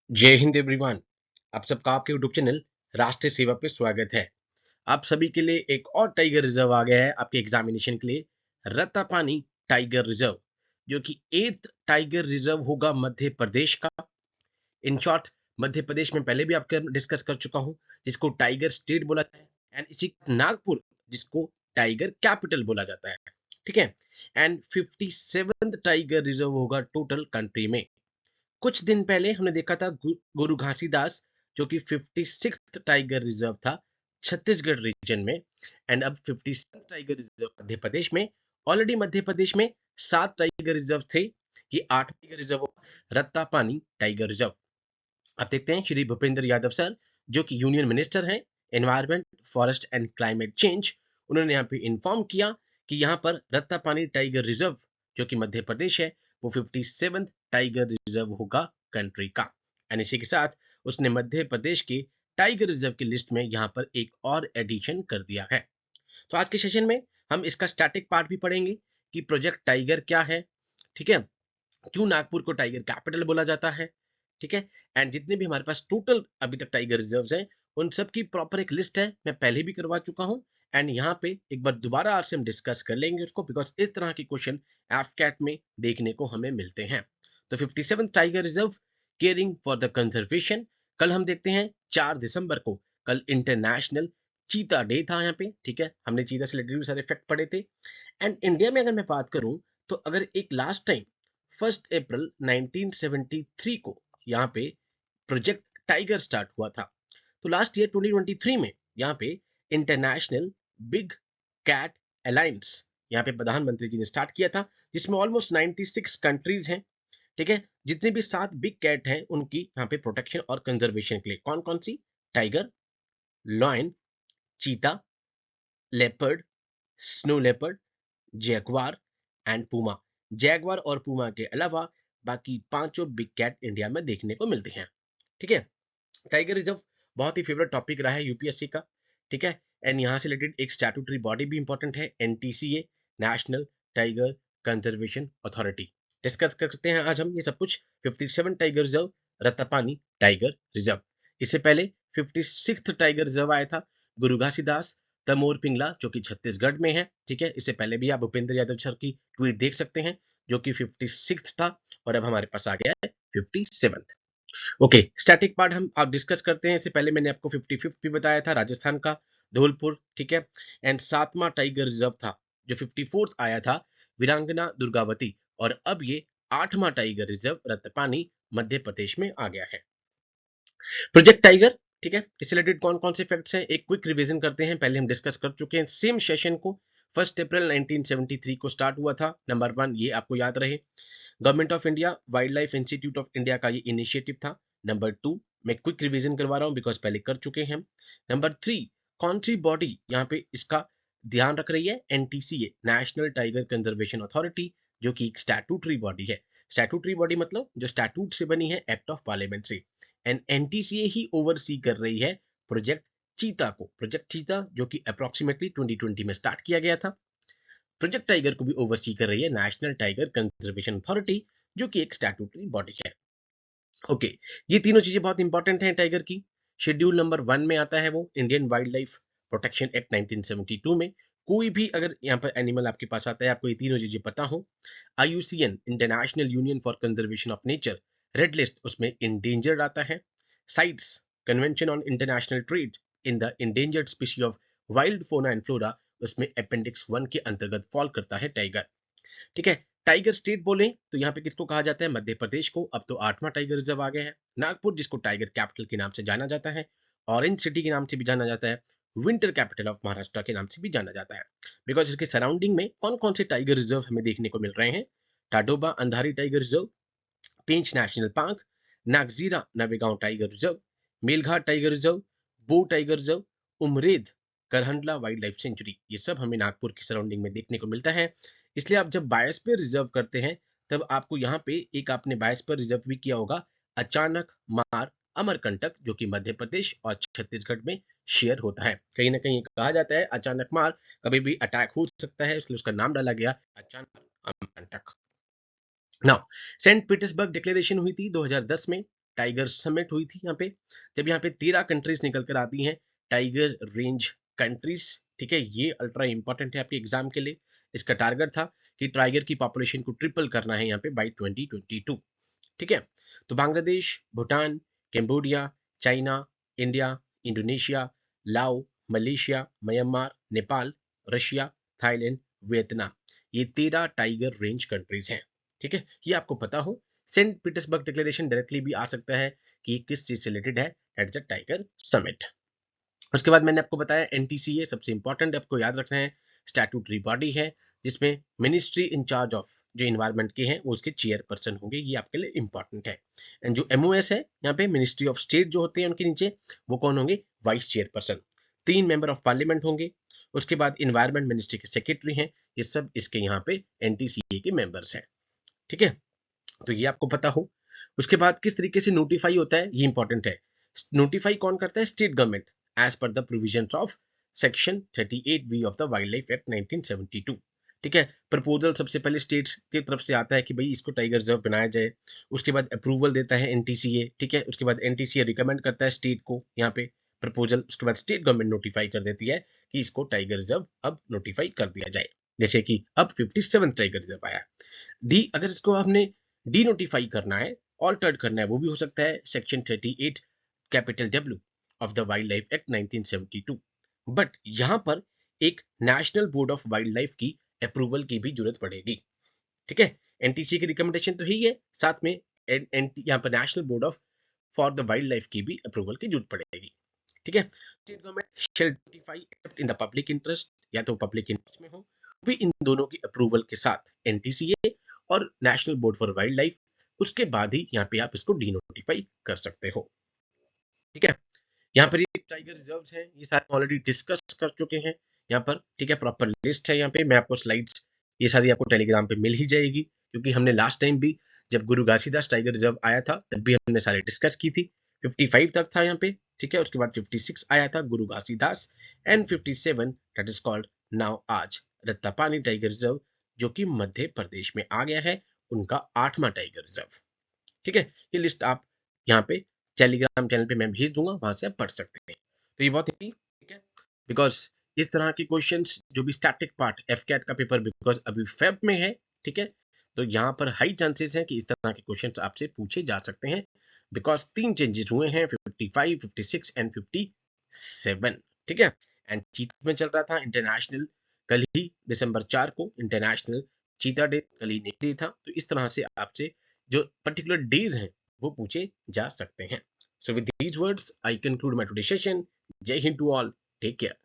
जय हिंद एवरीवन। आप सबका आपके यूट्यूब चैनल राष्ट्रीय सेवा पे स्वागत है। आप सभी के लिए एक और टाइगर रिजर्व आ गया है आपके एग्जामिनेशन के लिए, रत्तापानी टाइगर रिजर्व, जो कि 8th टाइगर रिजर्व होगा मध्य प्रदेश का। इन शॉर्ट, मध्य प्रदेश में पहले भी आपके डिस्कस कर चुका हूं, जिसको टाइगर स्टेट बोला जाता है, एंड इसी नागपुर, जिसको टाइगर कैपिटल बोला जाता है। ठीक है। एंड 57th टाइगर रिजर्व होगा टोटल कंट्री में। कुछ दिन पहले हमने देखा था गुरु घासीदास, जो कि 56th टाइगर रिजर्व था छत्तीसगढ़ रीजन में। एंड अब 57th tiger reserve Madhya Pradesh में। ऑलरेडी मध्य प्रदेश में 7 टाइगर रिजर्व थे। ये 8 tiger reserve, Rattapani tiger reserve. अब देखते हैं श्री भूपेंद्र यादव सर, जो कि यूनियन मिनिस्टर हैं, environment, forest and climate change. उन्होंने यहाँ पे इन्फॉर्म किया कि यहाँ पर रत्तापानी टाइगर रिजर्व, जो कि मध्य प्रदेश है, वो 57th टाइगर रिजर्व होगा कंट्री का। एंड इसी के साथ उसने मध्य प्रदेश के टाइगर रिजर्व की लिस्ट में यहाँ पर एक और एडिशन कर दिया है। तो आज के सेशन में हम इसका स्टैटिक पार्ट भी पढ़ेंगे कि प्रोजेक्ट टाइगर क्या है, ठीक है, क्यों नागपुर को टाइगर कैपिटल बोला जाता है, ठीक है। एंड जितने भी हमारे पास टोटल अभी तक टाइगर रिजर्व्स हैं, उन सब की प्रॉपर एक लिस्ट है, मैं पहले भी करवा चुका हूं। एंड यहाँ पे एक बार दोबारा आज से हम डिस्कस कर लेंगे उसको, बिकॉज इस तरह के क्वेश्चन एफकैट में देखने को हमें मिलते हैं। तो 57 tiger reserve, caring for the conservation. कल हम देखते हैं 4 दिसंबर को, कल इंटरनेशनल चीता डे था यहाँ पे, ठीक है। हमने चीता से रिलेटेड भी सारे फैक्ट पढ़े थे। एंड इंडिया में अगर मैं बात करूं, तो अगर एक लास्ट टाइम 1 अप्रैल 1973 को यहाँ पे प्रोजेक्ट टाइगर स्टार्ट हुआ था, तो लास्ट ईयर 2023 में यहाँ पे इंटरनेशनल बिग कैट अलायंस यहाँ पे प्रधानमंत्री जी ने स्टार्ट किया था, जिसमें ऑलमोस्ट 96 कंट्रीज हैं, ठीक है। जितने भी 7 बिग कैट हैं, उनकी यहाँ पे प्रोटेक्शन और कंजर्वेशन के लिए कौन कौन सी, टाइगर, लॉयन, चीता, leopard, snow leopard, Jaguar and Puma. Jaguar और पूमा के अलावा बाकी पांचों बिग कैट इंडिया में देखने को मिलते हैं, ठीक है। टाइगर रिजर्व बहुत ही फेवरेट टॉपिक रहा है यूपीएससी का, ठीक है। एंड यहाँ से रिलेटेड एक स्टैट्यूटरी बॉडी भी इंपॉर्टेंट है, NTCA, national tiger conservation authority. Discuss करते हैं आज हम ये सब कुछ। 57 tiger reserve, Rattapani tiger reserve. इससे पहले 56th टाइगर रिजर्व आया था, गुरु घासीदास तमोर पिंगला, जो कि छत्तीसगढ़ में है, ठीक है। इससे पहले भी आप भूपेंद्र यादव सर की ट्वीट देख सकते हैं, जो कि 56 था, और अब हमारे पास आ गया है 57th। ओके, स्टैटिक पार्ट हम आप डिस्कस करते हैं। इससे पहले मैंने आपको 55th भी बताया था, राजस्थान का धौलपुर, ठीक है। एंड 7वां टाइगर रिजर्व था, जो 54th आया था, वीरांगना दुर्गावती। और अब ये 8वां टाइगर रिजर्व रत्तपानी मध्य प्रदेश में आ गया है। प्रोजेक्ट टाइगर, ठीक है, इससे रिलेटेड कौन कौन से फैक्ट्स हैं, एक क्विक रिवीजन करते हैं। पहले हम डिस्कस कर चुके हैं सेम सेशन को। 1 अप्रैल 1973 को स्टार्ट हुआ था, नंबर 1, ये आपको याद रहे। Government of India, wild life institute of India का ये इनिशिएटिव था। नंबर 2, मैं क्विक रिवीजन करवा रहा हूँ बिकॉज पहले कर चुके हैं। नंबर 3, कौन सी बॉडी यहाँ पे इसका ध्यान रख रही है, NTCA, national tiger conservation authority, जो कि एक स्टैट्यूटरी बॉडी है। स्टैट्यूटरी बॉडी मतलब जो स्टैट्यूट से बनी है, एक्ट ऑफ पार्लियामेंट से। एंड एनटीसीए ही ओवरसी कर रही है प्रोजेक्ट चीता को। प्रोजेक्ट चीता, जो कि अप्रोक्सीमेटली 2020 में स्टार्ट किया गया था। प्रोजेक्ट टाइगर को भी ओवरसी कर रही है नेशनल टाइगर कंजर्वेशन अथॉरिटी, जो कि एक स्टैट्यूटरी बॉडी है। ओके, ये तीनों चीजें बहुत इंपॉर्टेंट हैं टाइगर की। शेड्यूल नंबर 1 में आता है वो, Indian wild life protection act 1972 में। कोई भी अगर यहाँ पर एनिमल आपके पास आता है, आपको ये तीनों चीजें पता हो। IUCN, international union for conservation of nature, red list, उसमें इंडेंजर्ड आता है। Sites, convention on international trade in the endangered species of wild फोना एंड फ्लोरा, उसमें अपेंडिक्स 1 के अंतर्गत फॉल करता है टाइगर, ठीक है। टाइगर स्टेट बोले तो यहाँ पे किसको कहा जाता है, मध्य प्रदेश को। अब तो 8वां टाइगर रिजर्व आ गया है। नागपुर, जिसको टाइगर कैपिटल के नाम से जाना जाता है, ऑरेंज सिटी के नाम से भी जाना जाता है, विंटर कैपिटल ऑफ महाराष्ट्र के नाम से भी जाना जाता है। बिकॉज इसके सराउंडिंग में कौन कौन से टाइगर रिजर्व हमें देखने को मिल रहे हैं, Tadoba Andhari tiger reserve, Pench national park, Nagzira Navegaon tiger reserve, Melghat tiger reserve, बो tiger reserve, Umred Karhandla wild life sanctuary, ये सब हमें नागपुर की सराउंडिंग में देखने को मिलता है। इसलिए आप जब बायोस्फीयर रिजर्व करते हैं, तब आपको यहाँ पे एक आपने बायोस्फीयर रिजर्व भी किया होगा, अचानक मार अमरकंटक, जो कि मध्य प्रदेश और छत्तीसगढ़ में शेयर होता है। कहीं ना कहीं कहा जाता है अचानक मार कभी भी अटैक हो सकता है, इसलिए उसका नाम डाला गया अचानक Amarkantak. Now, Saint Petersburg declaration हुई थी 2010 में, टाइगर समिट हुई थी यहाँ पे, जब यहाँ पे 13 कंट्रीज निकल कर आती हैं, टाइगर रेंज कंट्रीज। ठीक है, ये अल्ट्रा इंपॉर्टेंट है आपके एग्जाम के लिए। इसका टारगेट था कि टाइगर की पॉपुलेशन को ट्रिपल करना है यहाँ पे बाई 2022। ठीक है, तो Bangladesh, Bhutan, Cambodia, China, India, Indonesia, Lao, Malaysia, Myanmar, Nepal, Russia, Thailand, Vietnam, ये 13 टाइगर रेंज कंट्रीज हैं। ठीक है, ये आपको पता हो। सेंट पीटर्सबर्ग डिक्लेरेशन डायरेक्टली भी आ सकता है कि किस चीज से रिलेटेड है, एट द टाइगर समिट। उसके बाद मैंने आपको बताया एनटीसीए सबसे इंपॉर्टेंट आपको याद रखना है, स्टैट्यूटरी बॉडी है जिसमें मिनिस्ट्री इंचार्ज ऑफ जो इन्वायरमेंट के हैं वो उसके चेयरपर्सन होंगे, ये आपके लिए इंपॉर्टेंट है। एंड जो एमओएस है यहाँ पे मिनिस्ट्री ऑफ स्टेट जो होते हैं उनके नीचे वो कौन होंगे, vice chairperson. 3 member of parliament होंगे। उसके बाद इन्वायरमेंट मिनिस्ट्री के सेक्रेटरी हैं, ये सब इसके यहाँ पे एनटीसीए के मेंबर्स हैं। ठीक है, तो ये आपको पता हो। उसके बाद किस तरीके से नोटिफाई होता है ये इंपॉर्टेंट है। नोटिफाई कौन करता है, state government, as per the provisions of section 38B of the wild life act 1972। ठीक है, प्रपोजल सबसे पहले स्टेट्स की तरफ से आता है कि भाई इसको टाइगर रिजर्व बनाया जाए। उसके बाद अप्रूवल देता है एनटीसीए। ठीक है, उसके बाद एनटीसीए रिकमेंड करता है स्टेट को यहाँ पे प्रपोजल। उसके बाद स्टेट गवर्नमेंट नोटिफाई कर देती है कि इसको टाइगर रिजर्व अब नोटिफाई कर दिया जाए, जैसे कि अब 57 टाइगर रिजर्व आया। डी, अगर इसको आपने डी नोटिफाई करना है, ऑल्टर्ड करना है, वो भी हो सकता है section 38 capital W of the wild life act 1972। But यहां पर एक national board of wild life की अप्रूवल की भी जरूरत पड़ेगी। ठीक है, एनटीसी की रिकमेंडेशन तो ही है, साथ में यहाँ पर national board of for the wild life की भी अप्रूवल की जरूरत पड़ेगी। ठीक है, state government shell notify accept in the public interest, या तो पब्लिक इंटरेस्ट में हो, भी इन दोनों की अप्रूवल के साथ एनटीसीए और national board for wild life, उसके बाद ही यहाँ पे आप इसको डीनोटिफाई कर सकते हो। ठीक है, यहाँ पर ये टाइगर रिजर्व हैं, ये सारे ऑलरेडी डिस्कस कर चुके हैं यहाँ पर। ठीक है, प्रॉपर लिस्ट है यहाँ पे, मैं आपको स्लाइड्स ये सारी आपको टेलीग्राम पे मिल ही जाएगी, क्योंकि हमने लास्ट टाइम भी जब गुरु घासीदास टाइगर रिजर्व आया था तब भी हमने सारे डिस्कस की थी। 55 तक था यहाँ पे। ठीक है, उसके बाद 56 आया था गुरु Ghasidas, and 57 that is called now आज रत्तापानी टाइगर रिजर्व, जो कि मध्य प्रदेश में आ गया है, उनका 8वां टाइगर रिजर्व। ठीक है, ये लिस्ट आप यहाँ पे टेलीग्राम चैनल पे मैं भेज दूंगा, वहां से आप पढ़ सकते हैं। तो ये बहुत ही ठीक है, बिकॉज इस तरह के क्वेश्चंस जो भी स्टैटिक पार्ट एफकेट का पेपर बिकॉज अभी फेब में है। ठीक है, तो यहाँ पर हाई चांसेस है कि इस तरह के क्वेश्चंस आपसे पूछे जा सकते हैं, बिकॉज 3 चेंजेस हुए हैं, 55, 56 एंड 57। ठीक है, एंड चीता में चल रहा था इंटरनेशनल, कल ही दिसंबर 4 को इंटरनेशनल चीता डे कल ही निकली था, तो इस तरह से आपसे जो पर्टिकुलर डेज हैं वो पूछे जा सकते हैं। So with these words, I conclude my today's session. Jai Hind to all. Take care.